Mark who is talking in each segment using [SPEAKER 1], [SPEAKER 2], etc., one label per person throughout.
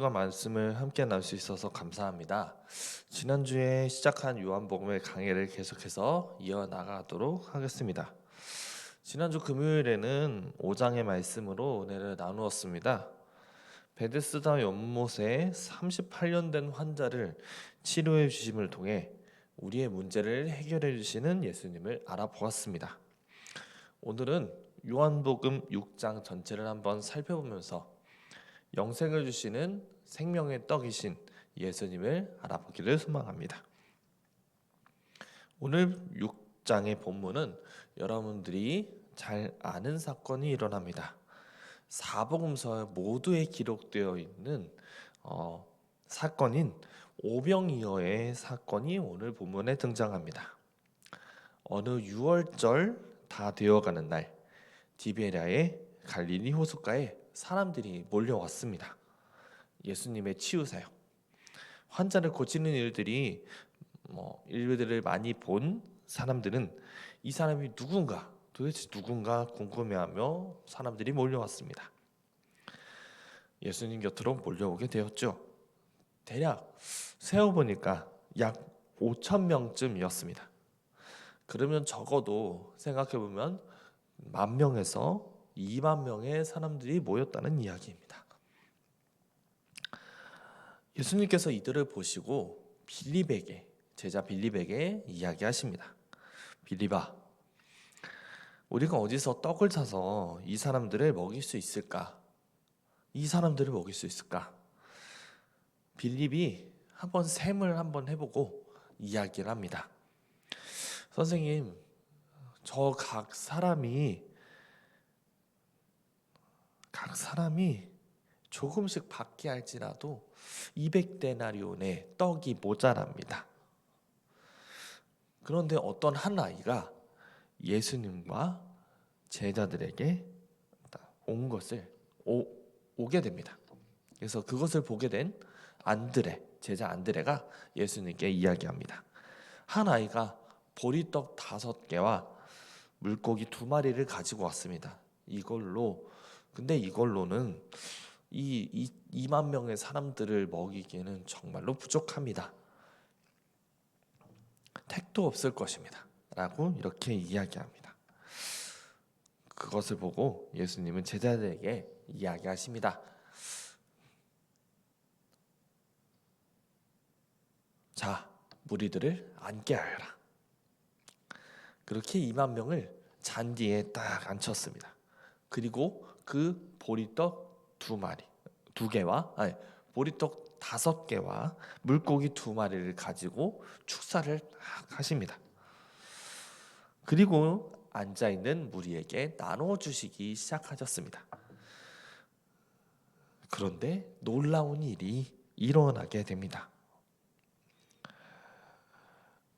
[SPEAKER 1] 여러분들과 말씀을 함께 나눌 수 있어서 감사합니다. 지난주에 시작한 요한복음의 강해를 계속해서 이어나가도록 하겠습니다. 지난주 금요일에는 5장의 말씀으로 은혜를 나누었습니다. 베데스다 연못에 38년 된 환자를 치료해 주심을 통해 우리의 문제를 해결해 주시는 예수님을 알아보았습니다. 오늘은 요한복음 6장 전체를 한번 살펴보면서 영생을 주시는 생명의 떡이신 예수님을 알아보기를 소망합니다. 오늘 6장의 본문은 여러분들이 잘 아는 사건이 일어납니다. 사복음서 모두에 기록되어 있는 사건인 오병이어의 사건이 오늘 본문에 등장합니다. 어느 6월절 다 되어가는 날 디베랴의 갈릴리 호숫가에 사람들이 몰려왔습니다. 예수님의 치유 사역, 환자를 고치는 일들을 많이 본 사람들은 이 사람이 도대체 누군가 궁금해하며 사람들이 몰려왔습니다. 예수님 곁으로 몰려오게 되었죠. 대략 세어보니까 약 5천 명쯤이었습니다. 그러면 적어도 생각해보면 10,000명에서 20,000명의 사람들이 모였다는 이야기입니다. 예수님께서 이들을 보시고 제자 빌립에게 이야기하십니다. 빌립아, 우리가 어디서 떡을 사서 이 사람들을 먹일 수 있을까? 빌립이 한번 셈을 해보고 이야기를 합니다. 선생님, 저 각 사람이 조금씩 받게 할지라도 200데나리온의 떡이 모자랍니다. 그런데 어떤 한 아이가 예수님과 제자들에게 오게 됩니다. 그래서 그것을 보게 된 제자 안드레가 예수님께 이야기합니다. 한 아이가 보리떡 5개와 물고기 2마리를 가지고 왔습니다. 근데 이걸로는 이 2만 명의 사람들을 먹이기에는 정말로 부족합니다. 택도 없을 것입니다. 라고 이렇게 이야기합니다. 그것을 보고 예수님은 제자들에게 이야기하십니다. 자, 무리들을 앉게 하여라. 그렇게 2만 명을 잔디에 딱 앉혔습니다. 그리고 그 보리떡 보리떡 5개와 물고기 2마리를 가지고 축사를 하십니다. 그리고 앉아있는 무리에게 나눠주시기 시작하셨습니다. 그런데 놀라운 일이 일어나게 됩니다.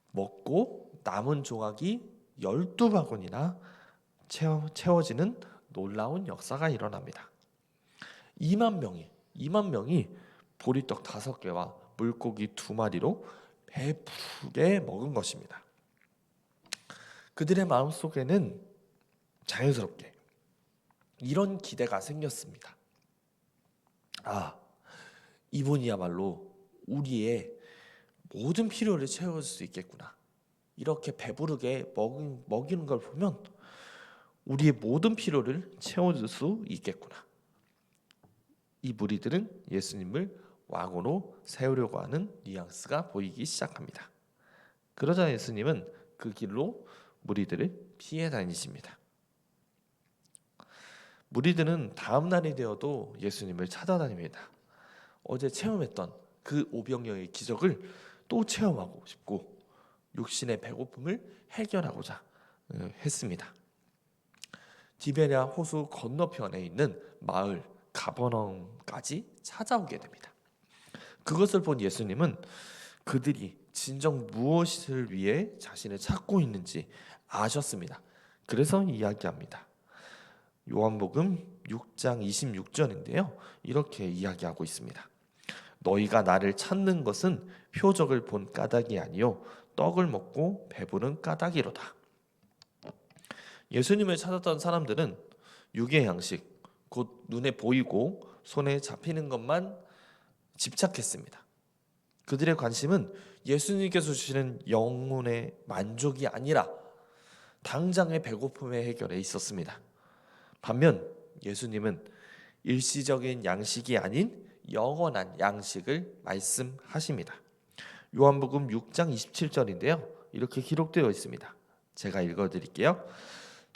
[SPEAKER 1] 먹고 남은 조각이 12바구니나 채워지는 놀라운 역사가 일어납니다. 2만 명이 보리떡 5개와 물고기 2마리로 배부르게 먹은 것입니다. 그들의 마음속에는 자연스럽게 이런 기대가 생겼습니다. 이분이야말로 우리의 모든 필요를 채워줄 수 있겠구나. 이렇게 배부르게 먹이는 걸 보면 우리의 모든 필요를 채워줄 수 있겠구나. 이 무리들은 예수님을 왕으로 세우려고 하는 뉘앙스가 보이기 시작합니다. 그러자 예수님은 그 길로 무리들을 피해 다니십니다. 무리들은 다음 날이 되어도 예수님을 찾아다닙니다. 어제 체험했던 그 오병이어의 기적을 또 체험하고 싶고 육신의 배고픔을 해결하고자 했습니다. 디베랴 호수 건너편에 있는 마을 가버나움까지 찾아오게 됩니다. 그것을 본 예수님은 그들이 진정 무엇을 위해 자신을 찾고 있는지 아셨습니다. 그래서 이야기합니다. 요한복음 6장 26절인데요. 이렇게 이야기하고 있습니다. 너희가 나를 찾는 것은 표적을 본 까닭이 아니요 떡을 먹고 배부른 까닭이로다. 예수님을 찾았던 사람들은 육의 양식, 곧 눈에 보이고 손에 잡히는 것만 집착했습니다. 그들의 관심은 예수님께서 주시는 영혼의 만족이 아니라 당장의 배고픔의 해결에 있었습니다. 반면 예수님은 일시적인 양식이 아닌 영원한 양식을 말씀하십니다. 요한복음 6장 27절인데요. 이렇게 기록되어 있습니다. 제가 읽어드릴게요.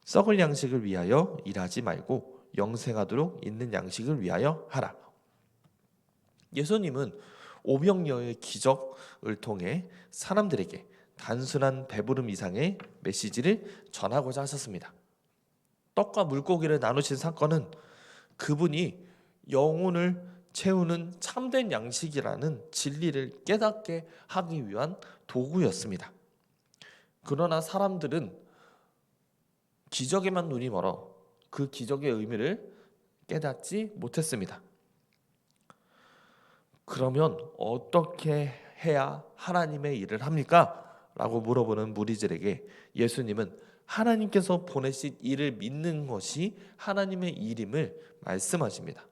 [SPEAKER 1] 썩을 양식을 위하여 일하지 말고 영생하도록 있는 양식을 위하여 하라. 예수님은 오병이어의 기적을 통해 사람들에게 단순한 배부름 이상의 메시지를 전하고자 하셨습니다. 떡과 물고기를 나누신 사건은 그분이 영혼을 채우는 참된 양식이라는 진리를 깨닫게 하기 위한 도구였습니다. 그러나 사람들은 기적에만 눈이 멀어 그 기적의 의미를 깨닫지 못했습니다. 그러면 어떻게 해야 하나님의 일을 합니까? 라고 물어보는 무리들에게 예수님은 하나님께서 보내신 일을 믿는 것이 하나님의 일임을 말씀하십니다.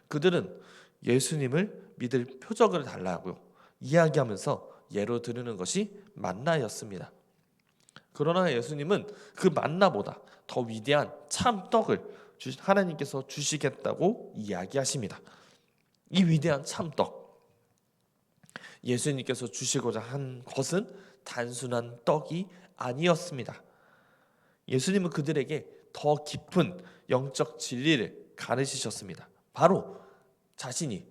[SPEAKER 1] 그들은 예수님을 믿을 표적을 달라고 이야기하면서 예로 드리는 것이 만나였습니다. 그러나 예수님은 그 만나보다 더 위대한 참떡을 하나님께서 주시겠다고 이야기하십니다. 이 위대한 참떡, 예수님께서 주시고자 한 것은 단순한 떡이 아니었습니다. 예수님은 그들에게 더 깊은 영적 진리를 가르치셨습니다. 바로 자신이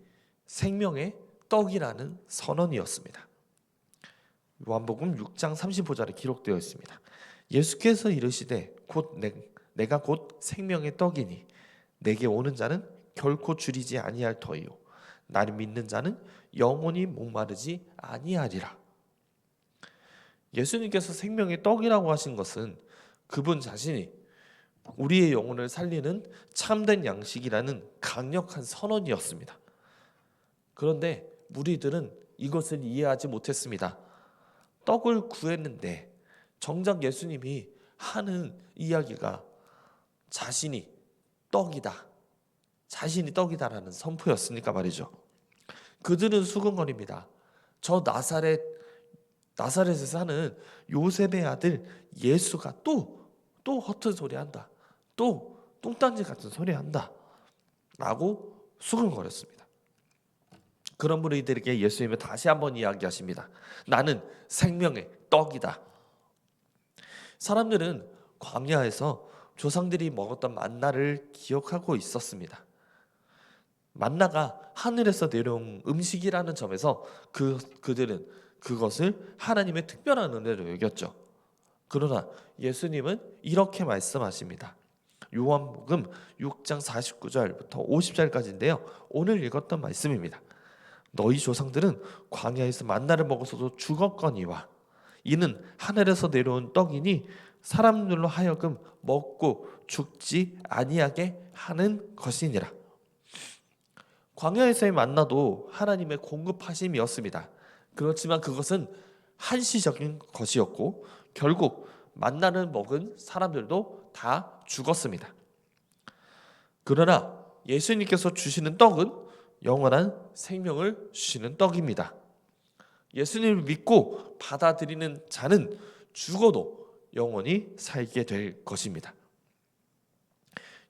[SPEAKER 1] 생명의 떡이라는 선언이었습니다. 요한복음 6장 35절에 기록되어 있습니다. 예수께서 이르시되 내가 곧 생명의 떡이니 내게 오는 자는 결코 줄이지 아니할 터이요 나를 믿는 자는 영원히 목마르지 아니하리라. 예수님께서 생명의 떡이라고 하신 것은 그분 자신이 우리의 영혼을 살리는 참된 양식이라는 강력한 선언이었습니다. 그런데 무리들은 이것을 이해하지 못했습니다. 떡을 구했는데 정작 예수님이 하는 이야기가 자신이 떡이다라는 선포였으니까 말이죠. 그들은 수근거립니다. 저 나사렛에 사는 요셉의 아들 예수가 또 허튼 소리 한다. 또 뚱딴지 같은 소리 한다. 라고 수근거렸습니다. 그런 무리들에게 예수님은 다시 한번 이야기하십니다. 나는 생명의 떡이다. 사람들은 광야에서 조상들이 먹었던 만나를 기억하고 있었습니다. 만나가 하늘에서 내려온 음식이라는 점에서 그들은 그것을 하나님의 특별한 은혜로 여겼죠. 그러나 예수님은 이렇게 말씀하십니다. 요한복음 6장 49절부터 50절까지인데요. 오늘 읽었던 말씀입니다. 너희 조상들은 광야에서 만나를 먹어서도 죽었거니와 이는 하늘에서 내려온 떡이니 사람들로 하여금 먹고 죽지 아니하게 하는 것이니라. 광야에서의 만나도 하나님의 공급하심이었습니다. 그렇지만 그것은 한시적인 것이었고 결국 만나를 먹은 사람들도 다 죽었습니다. 그러나 예수님께서 주시는 떡은 영원한 생명을 주시는 떡입니다. 예수님을 믿고 받아들이는 자는 죽어도 영원히 살게 될 것입니다.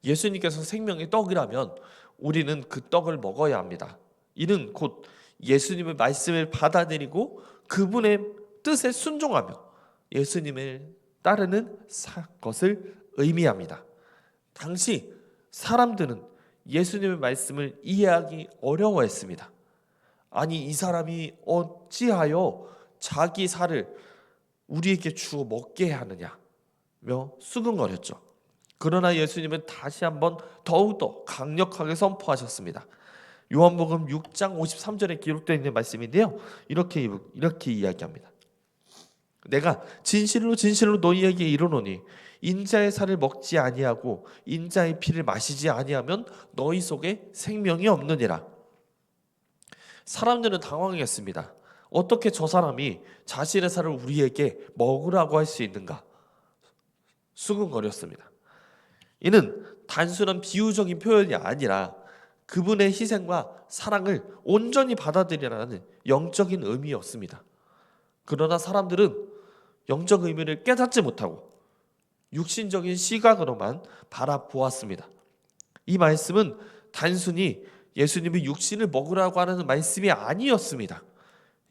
[SPEAKER 1] 예수님께서 생명의 떡이라면 우리는 그 떡을 먹어야 합니다. 이는 곧 예수님의 말씀을 받아들이고 그분의 뜻에 순종하며 예수님을 따르는 것을 의미합니다. 당시 사람들은 예수님의 말씀을 이해하기 어려워했습니다. 아니 이 사람이 어찌하여 자기 살을 우리에게 주어 먹게 하느냐며 수근거렸죠. 그러나 예수님은 다시 한번 더욱더 강력하게 선포하셨습니다. 요한복음 6장 53절에 기록되어 있는 말씀인데요. 이렇게 이야기합니다. 내가 진실로 진실로 너희에게 이르노니 인자의 살을 먹지 아니하고 인자의 피를 마시지 아니하면 너희 속에 생명이 없느니라. 사람들은 당황했습니다. 어떻게 저 사람이 자신의 살을 우리에게 먹으라고 할 수 있는가? 수근거렸습니다. 이는 단순한 비유적인 표현이 아니라 그분의 희생과 사랑을 온전히 받아들이라는 영적인 의미였습니다. 그러나 사람들은 영적 의미를 깨닫지 못하고 육신적인 시각으로만 바라보았습니다. 이 말씀은 단순히 예수님이 육신을 먹으라고 하는 말씀이 아니었습니다.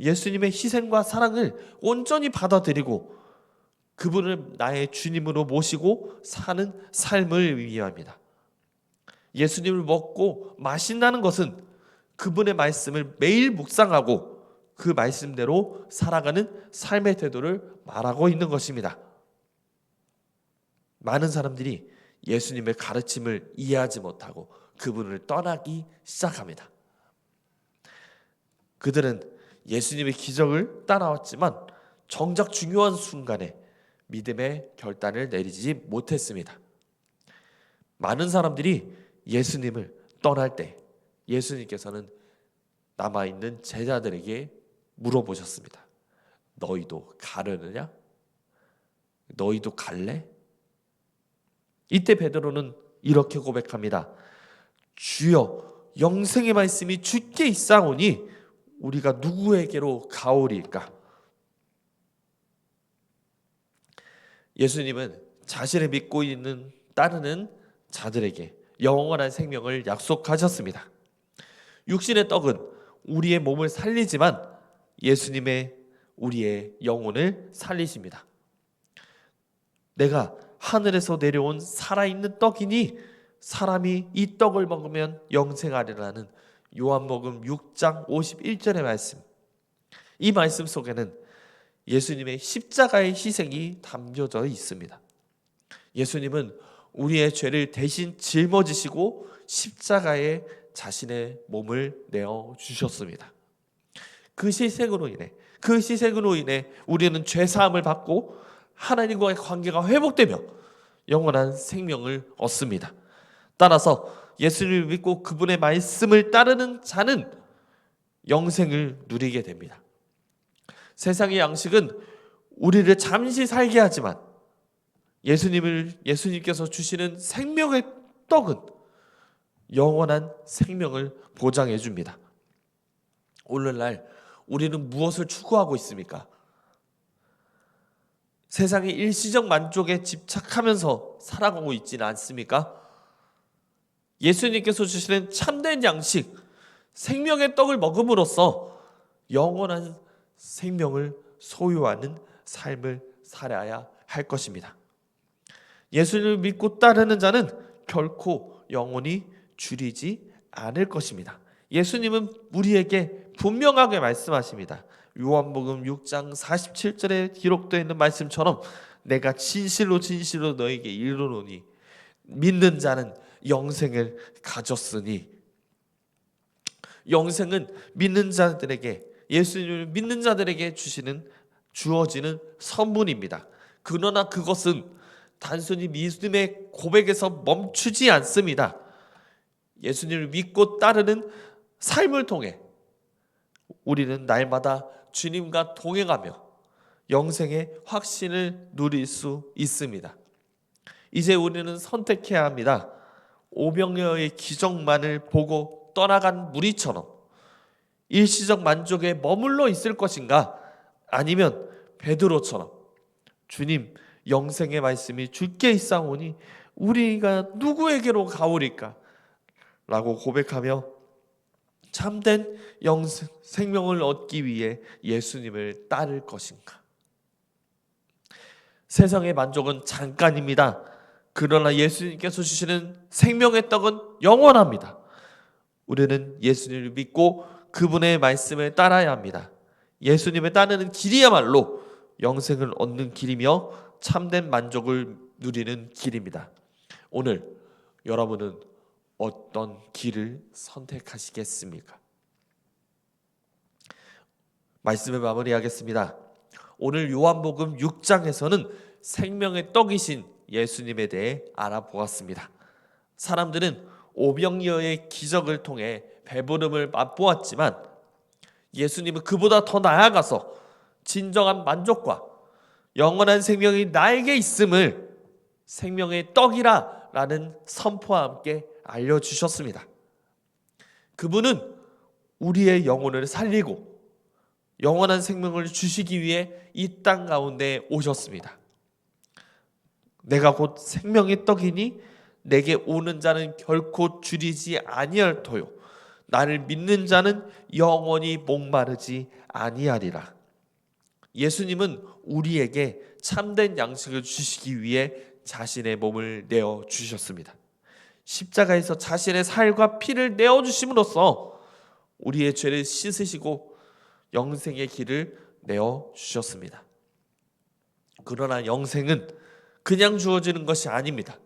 [SPEAKER 1] 예수님의 희생과 사랑을 온전히 받아들이고 그분을 나의 주님으로 모시고 사는 삶을 의미합니다. 예수님을 먹고 마신다는 것은 그분의 말씀을 매일 묵상하고 그 말씀대로 살아가는 삶의 태도를 말하고 있는 것입니다. 많은 사람들이 예수님의 가르침을 이해하지 못하고 그분을 떠나기 시작합니다. 그들은 예수님의 기적을 따라왔지만 정작 중요한 순간에 믿음의 결단을 내리지 못했습니다. 많은 사람들이 예수님을 떠날 때 예수님께서는 남아있는 제자들에게 물어보셨습니다. 너희도 가려느냐? 너희도 갈래? 이때 베드로는 이렇게 고백합니다. 주여, 영생의 말씀이 주께 있사오니 우리가 누구에게로 가오리까? 예수님은 자신을 믿고 있는 따르는 자들에게 영원한 생명을 약속하셨습니다. 육신의 떡은 우리의 몸을 살리지만 예수님의 우리의 영혼을 살리십니다. 내가 하늘에서 내려온 살아있는 떡이니 사람이 이 떡을 먹으면 영생하리라는 요한복음 6장 51절의 말씀. 이 말씀 속에는 예수님의 십자가의 희생이 담겨져 있습니다. 예수님은 우리의 죄를 대신 짊어지시고 십자가에 자신의 몸을 내어 주셨습니다. 그 희생으로 인해 우리는 죄 사함을 받고 하나님과의 관계가 회복되며 영원한 생명을 얻습니다. 따라서 예수를 믿고 그분의 말씀을 따르는 자는 영생을 누리게 됩니다. 세상의 양식은 우리를 잠시 살게 하지만 예수님께서 주시는 생명의 떡은 영원한 생명을 보장해 줍니다. 오늘날 우리는 무엇을 추구하고 있습니까? 세상의 일시적 만족에 집착하면서 살아가고 있지는 않습니까? 예수님께서 주시는 참된 양식, 생명의 떡을 먹음으로써 영원한 생명을 소유하는 삶을 살아야 할 것입니다. 예수님을 믿고 따르는 자는 결코 영원히 줄이지 않을 것입니다. 예수님은 우리에게 분명하게 말씀하십니다. 요한복음 6장 47절에 기록되어 있는 말씀처럼 내가 진실로 진실로 너에게 이르노니 믿는 자는 영생을 가졌으니, 영생은 믿는 자들에게, 예수님을 믿는 자들에게 주어지는 선물입니다. 그러나 그것은 단순히 믿음의 고백에서 멈추지 않습니다. 예수님을 믿고 따르는 삶을 통해 우리는 날마다 주님과 동행하며 영생의 확신을 누릴 수 있습니다. 이제 우리는 선택해야 합니다. 오병이어의 기적만을 보고 떠나간 무리처럼 일시적 만족에 머물러 있을 것인가, 아니면 베드로처럼 주님, 영생의 말씀이 주께 있사오니 우리가 누구에게로 가오리까? 라고 고백하며 참된 생명을 얻기 위해 예수님을 따를 것인가? 세상의 만족은 잠깐입니다. 그러나 예수님께서 주시는 생명의 떡은 영원합니다. 우리는 예수님을 믿고 그분의 말씀을 따라야 합니다. 예수님을 따르는 길이야말로 영생을 얻는 길이며 참된 만족을 누리는 길입니다. 오늘 여러분은 어떤 길을 선택하시겠습니까? 말씀을 마무리하겠습니다. 오늘 요한복음 6장에서는 생명의 떡이신 예수님에 대해 알아보았습니다. 사람들은 오병이어의 기적을 통해 배부름을 맛보았지만 예수님은 그보다 더 나아가서 진정한 만족과 영원한 생명이 나에게 있음을 생명의 떡이라 라는 선포와 함께 알려주셨습니다. 그분은 우리의 영혼을 살리고 영원한 생명을 주시기 위해 이 땅 가운데 오셨습니다. 내가 곧 생명의 떡이니 내게 오는 자는 결코 줄이지 아니할 터요 나를 믿는 자는 영원히 목마르지 아니하리라. 예수님은 우리에게 참된 양식을 주시기 위해 자신의 몸을 내어 주셨습니다. 십자가에서 자신의 살과 피를 내어 주심으로써 우리의 죄를 씻으시고 영생의 길을 내어 주셨습니다. 그러나 영생은 그냥 주어지는 것이 아닙니다.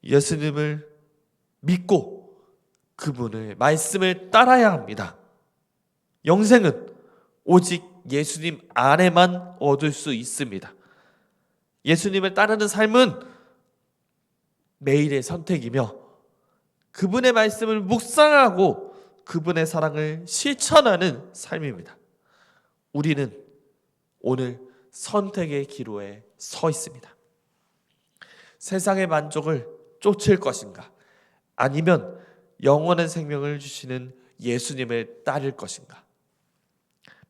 [SPEAKER 1] 예수님을 믿고 그분의 말씀을 따라야 합니다. 영생은 오직 예수님 안에만 얻을 수 있습니다. 예수님을 따르는 삶은 매일의 선택이며 그분의 말씀을 묵상하고 그분의 사랑을 실천하는 삶입니다. 우리는 오늘 선택의 기로에 서 있습니다. 세상의 만족을 쫓을 것인가? 아니면 영원한 생명을 주시는 예수님을 따를 것인가?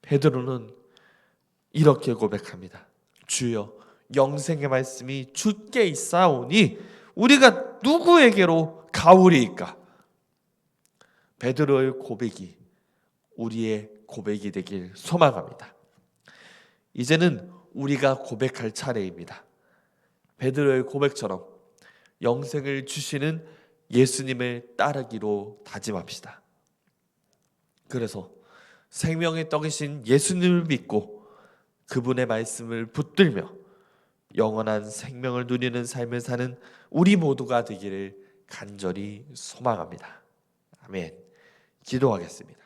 [SPEAKER 1] 베드로는 이렇게 고백합니다. 주여, 영생의 말씀이 주께 있사오니 우리가 누구에게로 가오리이까? 베드로의 고백이 우리의 고백이 되길 소망합니다. 이제는 우리가 고백할 차례입니다. 베드로의 고백처럼 영생을 주시는 예수님을 따르기로 다짐합시다. 그래서 생명의 떡이신 예수님을 믿고 그분의 말씀을 붙들며 영원한 생명을 누리는 삶을 사는 우리 모두가 되기를 간절히 소망합니다. 아멘. 기도하겠습니다.